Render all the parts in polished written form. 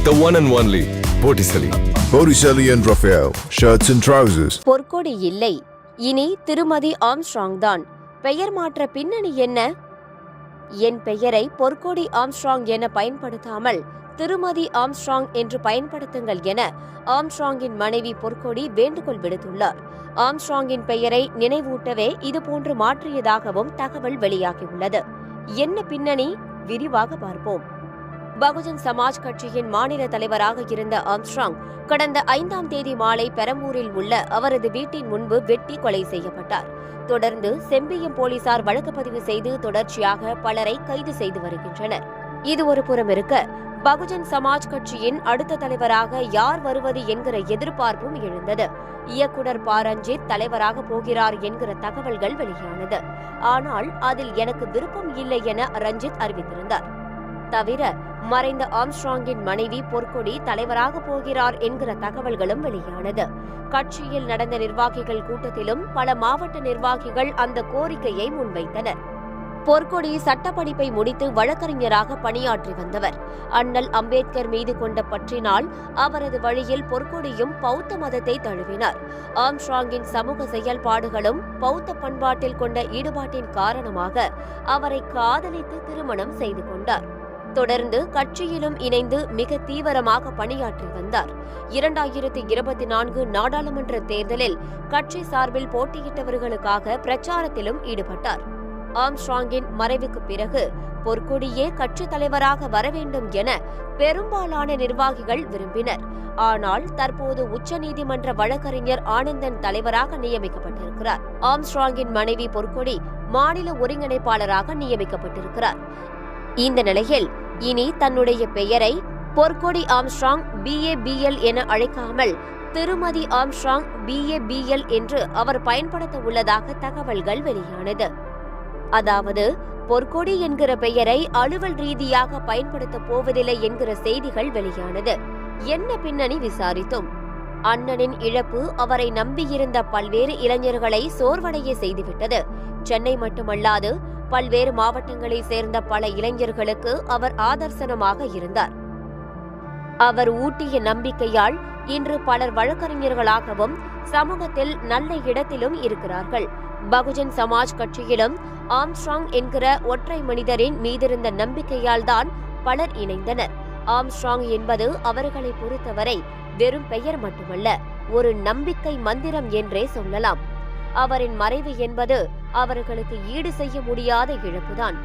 The one and only Botticelli. Botticelli and Raphael, shirts and trousers. பொற்கொடி இல்லை, இனி திருமதி Armstrong தான். பெயர் மாற்ற பின்னணி என்ன? என் பெயரை பொற்கொடி ஆம்ஸ்ட்ராங் என பயன்படுத்தாமல் திருமதி ஆம்ஸ்ட்ராங் என்று பயன்படுத்துங்கள் என ஆம்ஸ்ட்ராங்கின் மனைவி பொற்கொடி வேண்டுகோள் விடுத்துள்ளார். ஆம்ஸ்ட்ராங்கின் பெயரை நினைவூட்டவே இதுபோன்று மாற்றியதாகவும் தகவல் வெளியாகியுள்ளது. என்ன பின்னணி? விரிவாக பார்ப்போம். பகுஜன் சமாஜ் கட்சியின் மாநில தலைவராக இருந்த ஆம்ஸ்ட்ராங் கடந்த 5ஆம் தேதி மாலை பெரம்பூரில் உள்ள அவரது வீட்டின் முன்பு வெட்டி கொலை செய்யப்பட்டார். தொடர்ந்து செம்பியம் போலீசார் வழக்கு பதிவு செய்து தொடர்ச்சியாக பலரை கைது செய்து வருகின்றனர். இது ஒரு புறம் இருக்க, பகுஜன் சமாஜ் கட்சியின் அடுத்த தலைவராக யார் வருவது என்கிற எதிர்பார்ப்பும் எழுந்தது. இயக்குனர் ப. ரஞ்சித் தலைவராக போகிறார் என்கிற தகவல்கள் வெளியானது. ஆனால் அதில் எனக்கு விருப்பம் இல்லை என ரஞ்சித் அறிவித்திருந்தார். தவிர மறைந்த ஆம்ஸ்ட்ராங்கின் மனைவி பொற்கொடி தலைவராக போகிறார் என்கிற தகவல்களும் வெளியானது. கட்சியில் நடந்த நிர்வாகிகள் கூட்டத்திலும் பல மாவட்ட நிர்வாகிகள் அந்த கோரிக்கையை முன்வைத்தனர். பொற்கொடி சட்டப்படிப்பை முடித்து வழக்கறிஞராக பணியாற்றி வந்தவர். அண்ணல் அம்பேத்கர் மீது கொண்ட பற்றினால் அவரது வழியில் பொற்கொடியும் பௌத்த மதத்தை தழுவினார். ஆம்ஸ்ட்ராங்கின் சமூக செயல்பாடுகளும் பௌத்த பண்பாட்டில் கொண்ட ஈடுபாட்டின் காரணமாக அவரை காதலித்து திருமணம் செய்து கொண்டார். தொடர்ந்து கட்சியிலும் இணைந்து மிக தீவிரமாக பணியாற்றி வந்தார். 2024 நாடாளுமன்ற தேர்தலில் கட்சி சார்பில் போட்டியிட்டவர்களுக்காக பிரச்சாரத்திலும் ஈடுபட்டார். ஆம்ஸ்ட்ராங்கின் மறைவுக்கு பிறகு பொற்கொடியே கட்சி தலைவராக வர வேண்டும் என பெரும்பாலான நிர்வாகிகள் விரும்பினர். ஆனால் தற்போது உச்சநீதிமன்ற வழக்கறிஞர் ஆனந்தன் தலைவராக நியமிக்கப்பட்டிருக்கிறார். ஆம்ஸ்ட்ராங்கின் மனைவி பொற்கொடி மாநில ஒருங்கிணைப்பாளராக நியமிக்கப்பட்டிருக்கிறார். இந்த நிலையில் இனி தன்னுடைய பெயரை பொற்கொடி ஆம்ஸ்ட்ராங் BABL என அழைக்காமல் திருமதி ஆம்ஸ்ட்ராங் BABL என்று அவர் பயன்படுத்த உள்ளதாக தகவல்கள் வெளியானது. அதாவது பொற்கொடி என்கிற பெயரை அலுவல் ரீதியாக பயன்படுத்த போவதில்லை என்கிற செய்திகள் வெளியானது. என்ன பின்னணி விசாரித்தோம். அண்ணனின் இழப்பு அவரை நம்பியிருந்த பல்வேறு இளைஞர்களை சோர்வடைய செய்துவிட்டது. சென்னை மட்டுமல்லாது பல்வேறு மாவட்டங்களை சேர்ந்த பல இளைஞர்களுக்கு அவர் ஆதர்சனமாக இருந்தார். அவர் ஊட்டிய நம்பிக்கையால் இன்று பலர் வழக்கறிஞர்களாகவும் சமூகத்தில் நல்ல இடத்திலும் இருக்கிறார்கள். பகுஜன் சமாஜ் கட்சியிலும் ஆம்ஸ்ட்ராங் என்கிற ஒற்றை மனிதரின் மீதிருந்த நம்பிக்கையால் தான் பலர் இணைந்தனர். ஆம்ஸ்ட்ராங் என்பது அவர்களை பொறுத்தவரை வெறும் பெயர் மட்டுமல்ல, ஒரு நம்பிக்கை மந்திரம் என்றே சொல்லலாம். அவரின் மறைவு என்பது அவர்களுக்கு ஈடு செய்ய முடியாத இழப்புதான்.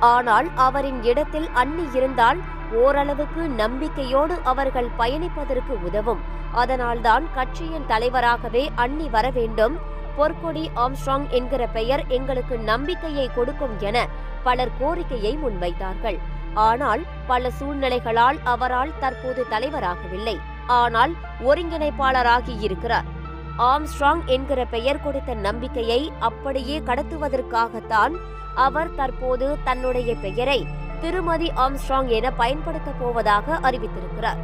ஆனால் அவரின் இடத்தில் அண்ணி இருந்தால் ஓரளவுக்கு நம்பிக்கையோடு அவர்கள் பயணிப்பதற்கு உதவும். அதனால்தான் கட்சியின் தலைவராகவே அண்ணி வர வேண்டும். பொற்கொடி ஆம்ஸ்ட்ராங் என்கிற பெயர் எங்களுக்கு நம்பிக்கையை கொடுக்கும் என பலர் கோரிக்கையை முன்வைத்தார்கள். ஆனால் பல சூழ்நிலைகளால் அவரால் தற்போது தலைவராகவில்லை. ஆனால் ஒருங்கிணைப்பாளராகி இருக்கிறார். ஆம்ஸ்ட்ராங் என்கிற பெயர் கொடுத்த நம்பிக்கையை அப்படியே கடத்துவதற்காகத்தான் அவர் தற்போது தன்னுடைய பெயரை திருமதி ஆம்ஸ்ட்ராங் என பயன்படுத்த போவதாக அறிவித்திருக்கிறார்.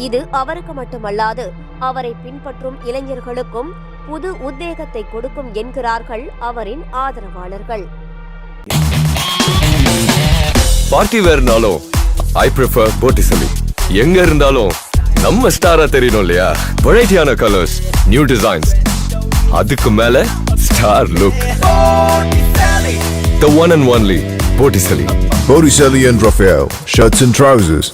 இது அவருக்கு மட்டுமல்லாது அவரை பின்பற்றும் இளைஞர்களுக்கும் புது உத்வேகத்தை கொடுக்கும் என்கிறார்கள் அவரின் ஆதரவாளர்கள். பார்ட்டி வேர்னாலும் I prefer Botticelli. எங்க இருந்தாலும் நம்ம ஸ்டாரா தெரியணும் இல்லையா? வெரைட்டியான கலர்ஸ், நியூ டிசைன்ஸ், அதுக்கு மேல star look. The one and only Botticelli. Botticelli and Raphael, shirts and trousers.